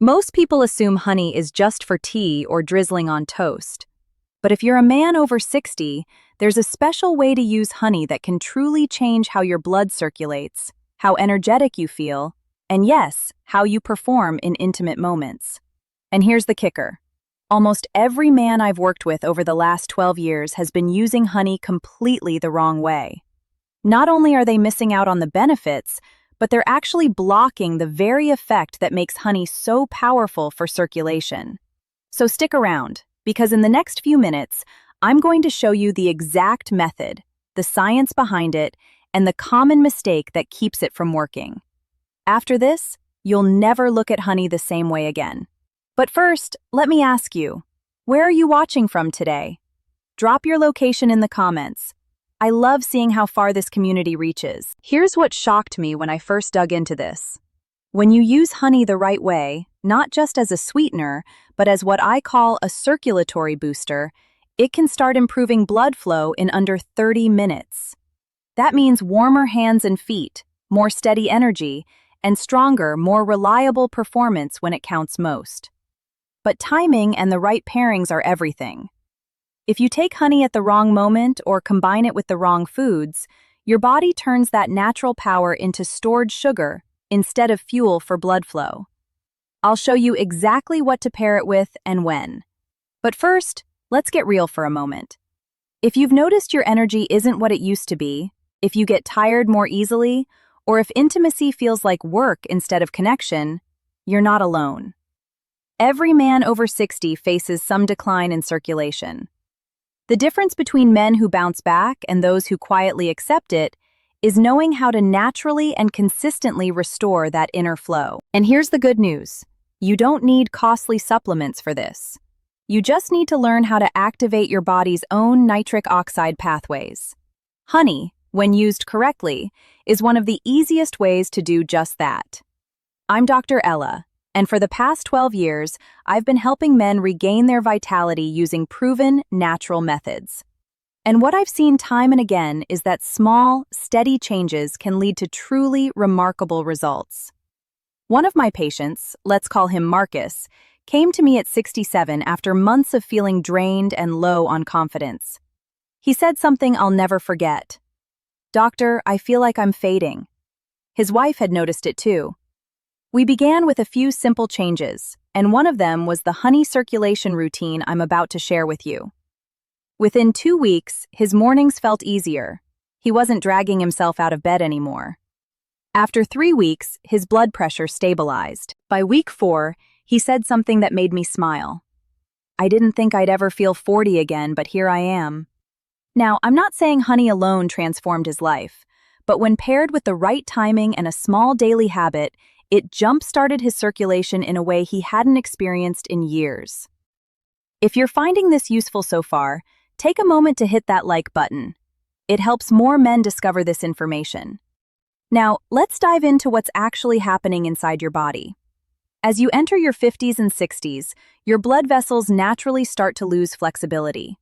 Most people assume honey is just for tea or drizzling on toast. But if you're a man over 60, there's a special way to use honey that can truly change how your blood circulates, how energetic you feel, and yes, how you perform in intimate moments. And here's the kicker. Almost every man I've worked with over the last 12 years has been using honey completely the wrong way. Not only are they missing out on the benefits, but they're actually blocking the very effect that makes honey so powerful for circulation. So stick around, because in the next few minutes, I'm going to show you the exact method, the science behind it, and the common mistake that keeps it from working. After this, you'll never look at honey the same way again. But first, let me ask you, where are you watching from today? Drop your location in the comments. I love seeing how far this community reaches. Here's what shocked me when I first dug into this. When you use honey the right way, not just as a sweetener, but as what I call a circulatory booster, it can start improving blood flow in under 30 minutes. That means warmer hands and feet, more steady energy, and stronger, more reliable performance when it counts most. But timing and the right pairings are everything. If you take honey at the wrong moment or combine it with the wrong foods, your body turns that natural power into stored sugar instead of fuel for blood flow. I'll show you exactly what to pair it with and when. But first, let's get real for a moment. If you've noticed your energy isn't what it used to be, if you get tired more easily, or if intimacy feels like work instead of connection, you're not alone. Every man over 60 faces some decline in circulation. The difference between men who bounce back and those who quietly accept it is knowing how to naturally and consistently restore that inner flow. And here's the good news. You don't need costly supplements for this. You just need to learn how to activate your body's own nitric oxide pathways. Honey, when used correctly, is one of the easiest ways to do just that. I'm Dr. Ella, and for the past 12 years, I've been helping men regain their vitality using proven, natural methods. And what I've seen time and again is that small, steady changes can lead to truly remarkable results. One of my patients, let's call him Marcus, came to me at 67 after months of feeling drained and low on confidence. He said something I'll never forget. "Doctor, I feel like I'm fading." His wife had noticed it too. We began with a few simple changes, and one of them was the honey circulation routine I'm about to share with you. Within 2 weeks, his mornings felt easier. He wasn't dragging himself out of bed anymore. After 3 weeks, his blood pressure stabilized. By week 4, he said something that made me smile. "I didn't think I'd ever feel 40 again, but here I am." Now, I'm not saying honey alone transformed his life, but when paired with the right timing and a small daily habit, it jump-started his circulation in a way he hadn't experienced in years. If you're finding this useful so far, take a moment to hit that like button. It helps more men discover this information. Now, let's dive into what's actually happening inside your body. As you enter your 50s and 60s, your blood vessels naturally start to lose flexibility.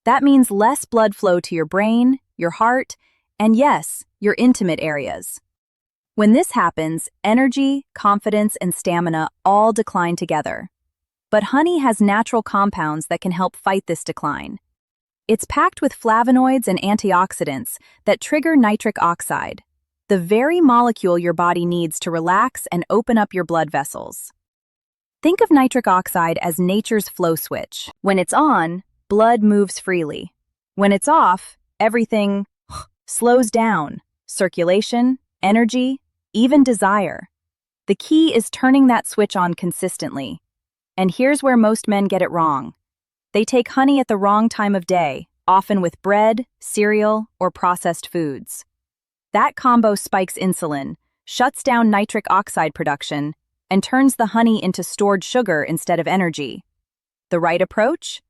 That means less blood flow to your brain, your heart, and yes, your intimate areas. When this happens, energy, confidence, and stamina all decline together. But honey has natural compounds that can help fight this decline. It's packed with flavonoids and antioxidants that trigger nitric oxide, the very molecule your body needs to relax and open up your blood vessels. Think of nitric oxide as nature's flow switch. When it's on, blood moves freely. When it's off, everything slows down. Circulation, energy, even desire. The key is turning that switch on consistently. And here's where most men get it wrong. They take honey at the wrong time of day, often with bread, cereal, or processed foods. That combo spikes insulin, shuts down nitric oxide production, and turns the honey into stored sugar instead of energy. The right approach?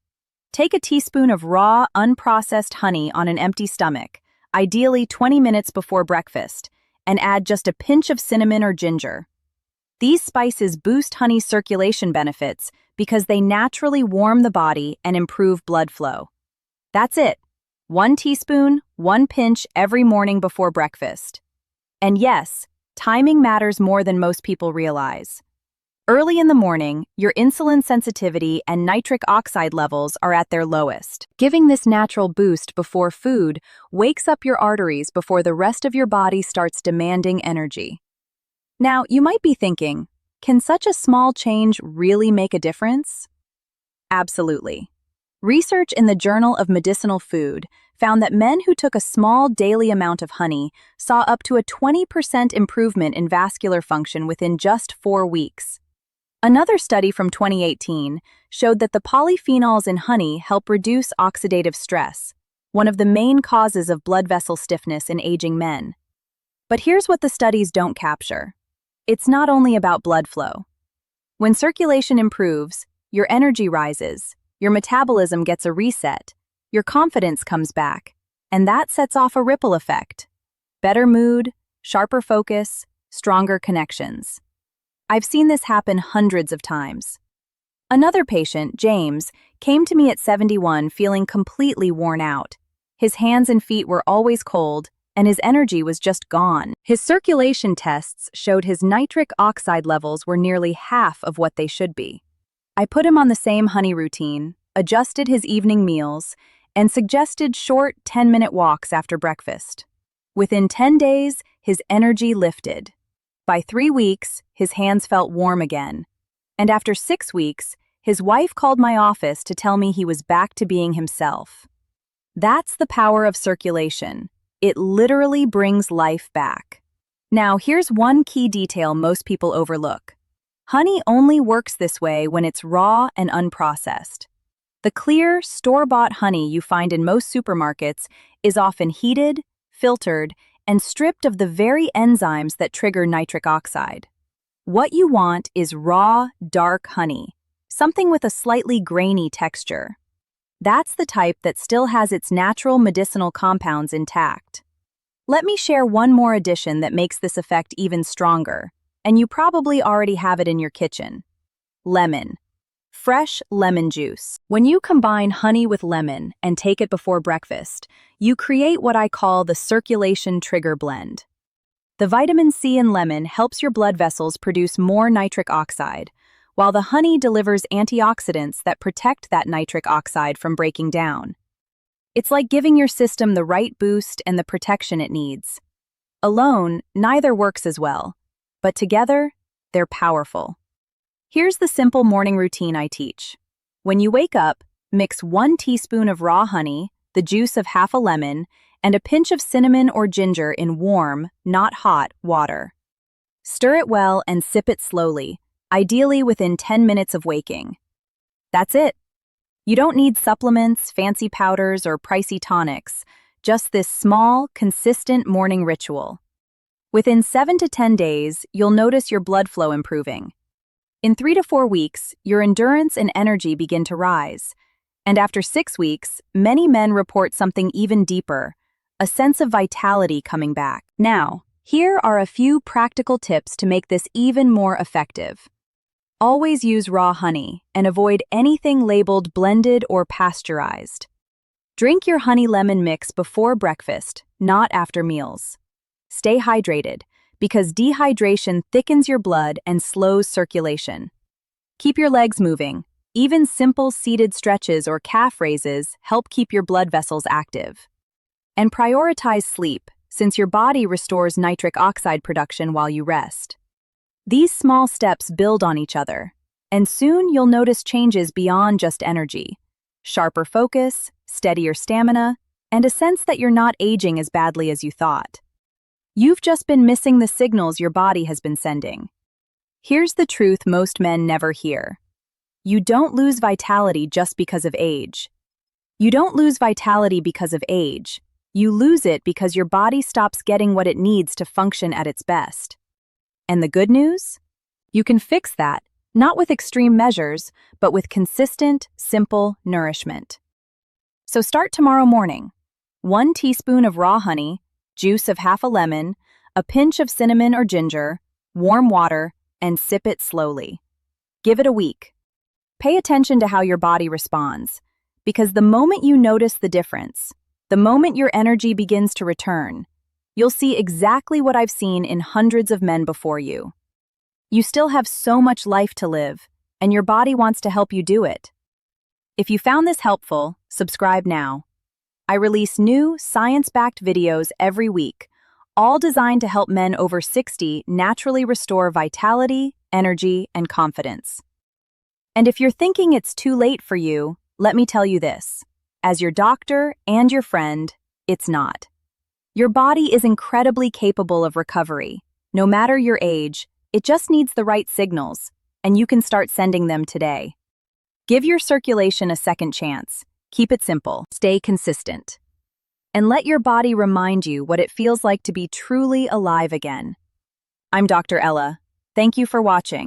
Take a teaspoon of raw, unprocessed honey on an empty stomach, ideally 20 minutes before breakfast, and add just a pinch of cinnamon or ginger. These spices boost honey's circulation benefits because they naturally warm the body and improve blood flow. That's it. 1 teaspoon, 1 pinch every morning before breakfast. And yes, timing matters more than most people realize. Early in the morning, your insulin sensitivity and nitric oxide levels are at their lowest. Giving this natural boost before food wakes up your arteries before the rest of your body starts demanding energy. Now, you might be thinking, can such a small change really make a difference? Absolutely. Research in the Journal of Medicinal Food found that men who took a small daily amount of honey saw up to a 20% improvement in vascular function within just 4 weeks. Another study from 2018 showed that the polyphenols in honey help reduce oxidative stress, one of the main causes of blood vessel stiffness in aging men. But here's what the studies don't capture. It's not only about blood flow. When circulation improves, your energy rises, your metabolism gets a reset, your confidence comes back, and that sets off a ripple effect. Better mood, sharper focus, stronger connections. I've seen this happen hundreds of times. Another patient, James, came to me at 71 feeling completely worn out. His hands and feet were always cold, and his energy was just gone. His circulation tests showed his nitric oxide levels were nearly half of what they should be. I put him on the same honey routine, adjusted his evening meals, and suggested short 10-minute walks after breakfast. Within 10 days, his energy lifted. By 3 weeks, his hands felt warm again. And after 6 weeks, his wife called my office to tell me he was back to being himself. That's the power of circulation. It literally brings life back. Now, here's one key detail most people overlook. Honey only works this way when it's raw and unprocessed. The clear, store-bought honey you find in most supermarkets is often heated, filtered, and stripped of the very enzymes that trigger nitric oxide. What you want is raw, dark honey, something with a slightly grainy texture. That's the type that still has its natural medicinal compounds intact. Let me share one more addition that makes this effect even stronger, and you probably already have it in your kitchen. Lemon. Fresh lemon juice. When you combine honey with lemon and take it before breakfast, you create what I call the circulation trigger blend. The vitamin C in lemon helps your blood vessels produce more nitric oxide, while the honey delivers antioxidants that protect that nitric oxide from breaking down. It's like giving your system the right boost and the protection it needs. Alone, neither works as well, but together, they're powerful. Here's the simple morning routine I teach. When you wake up, mix 1 teaspoon of raw honey, the juice of half a lemon, and a pinch of cinnamon or ginger in warm, not hot, water. Stir it well and sip it slowly, ideally within 10 minutes of waking. That's it. You don't need supplements, fancy powders, or pricey tonics, just this small, consistent morning ritual. Within 7 to 10 days, you'll notice your blood flow improving. In 3 to 4 weeks, your endurance and energy begin to rise. And after 6 weeks, many men report something even deeper, a sense of vitality coming back. Now, here are a few practical tips to make this even more effective. Always use raw honey and avoid anything labeled blended or pasteurized. Drink your honey-lemon mix before breakfast, not after meals. Stay hydrated, because dehydration thickens your blood and slows circulation. Keep your legs moving. Even simple seated stretches or calf raises help keep your blood vessels active. And prioritize sleep, since your body restores nitric oxide production while you rest. These small steps build on each other, and soon you'll notice changes beyond just energy. Sharper focus, steadier stamina, and a sense that you're not aging as badly as you thought. You've just been missing the signals your body has been sending. Here's the truth most men never hear. You don't lose vitality just because of age. You don't lose vitality because of age. You lose it because your body stops getting what it needs to function at its best. And the good news? You can fix that, not with extreme measures, but with consistent, simple nourishment. So start tomorrow morning. 1 teaspoon of raw honey, juice of half a lemon, a pinch of cinnamon or ginger, warm water, and sip it slowly. Give it a week. Pay attention to how your body responds, because the moment you notice the difference, the moment your energy begins to return, you'll see exactly what I've seen in hundreds of men before you. You still have so much life to live, and your body wants to help you do it. If you found this helpful, subscribe now. I release new, science-backed videos every week, all designed to help men over 60 naturally restore vitality, energy, and confidence. And if you're thinking it's too late for you, let me tell you this. As your doctor and your friend, it's not. Your body is incredibly capable of recovery. No matter your age, it just needs the right signals, and you can start sending them today. Give your circulation a second chance. Keep it simple. Stay consistent. And let your body remind you what it feels like to be truly alive again. I'm Dr. Ella. Thank you for watching.